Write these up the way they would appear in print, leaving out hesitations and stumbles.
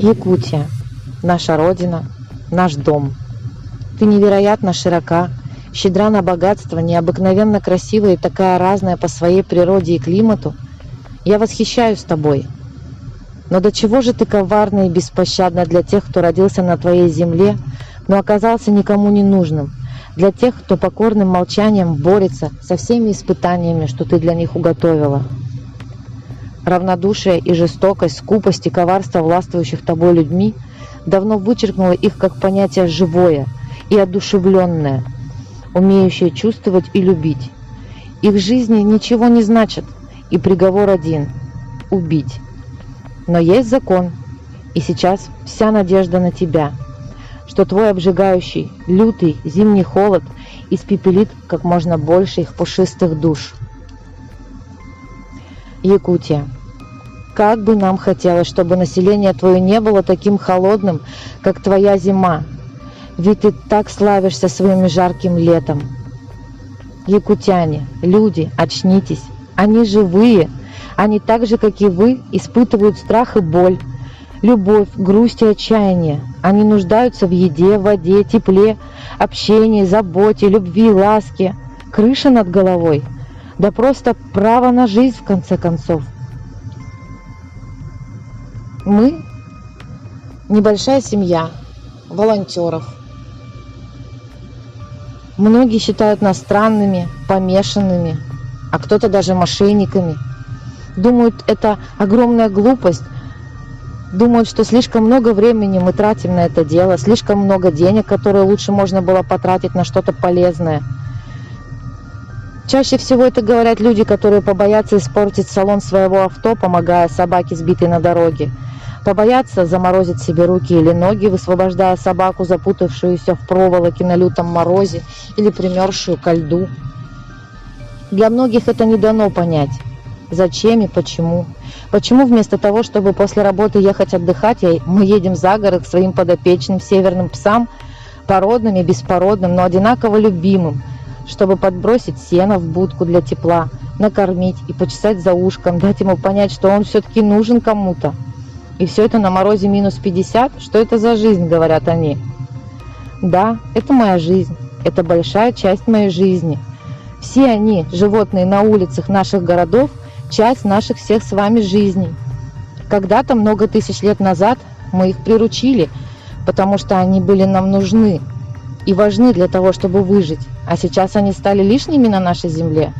Якутия, наша родина, наш дом. Ты невероятно широка, щедра на богатство, необыкновенно красивая и такая разная по своей природе и климату. Я восхищаюсь тобой. Но до чего же ты коварна и беспощадна для тех, кто родился на твоей земле, но оказался никому не нужным, для тех, кто покорным молчанием борется со всеми испытаниями, что ты для них уготовила. Равнодушие и жестокость, скупость и коварство властвующих тобой людьми давно вычеркнуло их как понятие живое и одушевленное, умеющее чувствовать и любить. Их жизни ничего не значат, и приговор один – убить. Но есть закон, и сейчас вся надежда на тебя, что твой обжигающий, лютый зимний холод испепелит как можно больше их пушистых душ. Якутия. Как бы нам хотелось, чтобы население твое не было таким холодным, как твоя зима, ведь ты так славишься своим жарким летом. Якутяне, люди, очнитесь, они живые, они так же, как и вы, испытывают страх и боль, любовь, грусть и отчаяние. Они нуждаются в еде, воде, тепле, общении, заботе, любви, ласке, крыше над головой. Да просто право на жизнь, в конце концов. Мы – небольшая семья волонтеров. Многие считают нас странными, помешанными, а кто-то даже мошенниками. Думают, это огромная глупость. Думают, что слишком много времени мы тратим на это дело, слишком много денег, которые лучше можно было потратить на что-то полезное. Чаще всего это говорят люди, которые побоятся испортить салон своего авто, помогая собаке, сбитой на дороге. Побоятся заморозить себе руки или ноги, высвобождая собаку, запутавшуюся в проволоке на лютом морозе или примерзшую ко льду. Для многих это не дано понять, зачем и почему. Почему вместо того, чтобы после работы ехать отдыхать, мы едем за город к своим подопечным северным псам, породным и беспородным, но одинаково любимым, чтобы подбросить сено в будку для тепла, накормить и почесать за ушком, дать ему понять, что он все-таки нужен кому-то. И все это на морозе минус 50? Что это за жизнь, говорят они. Да, это моя жизнь, это большая часть моей жизни. Все они, животные на улицах наших городов, часть наших всех с вами жизней. Когда-то, много тысяч лет назад, мы их приручили, потому что они были нам нужны и важны для того, чтобы выжить. А сейчас они стали лишними на нашей земле.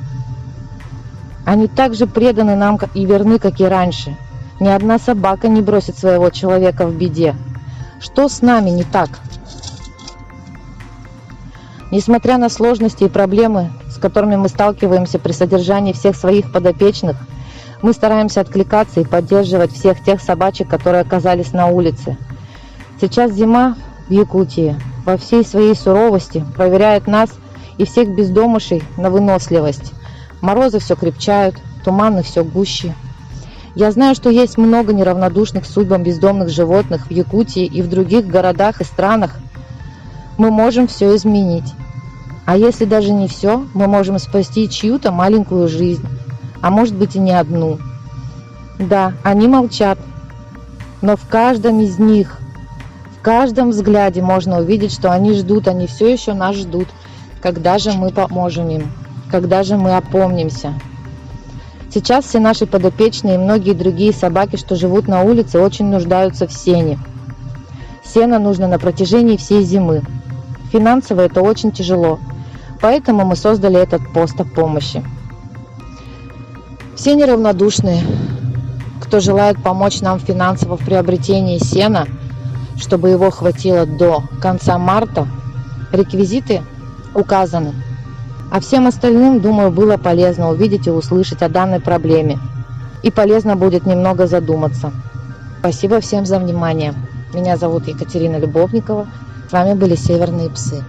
Они так же преданы нам и верны, как и раньше. Ни одна собака не бросит своего человека в беде. Что с нами не так? Несмотря на сложности и проблемы, с которыми мы сталкиваемся при содержании всех своих подопечных, мы стараемся откликаться и поддерживать всех тех собачек, которые оказались на улице. Сейчас зима в Якутии во всей своей суровости проверяет нас и всех бездомышей на выносливость. Морозы все крепчают, туманы все гуще. Я знаю, что есть много неравнодушных судьбам бездомных животных в Якутии и в других городах и странах. Мы можем все изменить. А если даже не все, мы можем спасти чью-то маленькую жизнь, а может быть и не одну. Да, они молчат, но в каждом из них, в каждом взгляде можно увидеть, что они ждут, они все еще нас ждут. Когда же мы поможем им? Когда же мы опомнимся? Сейчас все наши подопечные и многие другие собаки, что живут на улице, очень нуждаются в сене. Сено нужно на протяжении всей зимы. Финансово это очень тяжело, поэтому мы создали этот пост о помощи. Все неравнодушные, кто желает помочь нам финансово в приобретении сена, чтобы его хватило до конца марта, реквизиты указаны. А всем остальным, думаю, было полезно увидеть и услышать о данной проблеме. И полезно будет немного задуматься. Спасибо всем за внимание. Меня зовут Екатерина Любовникова. С вами были Северные псы.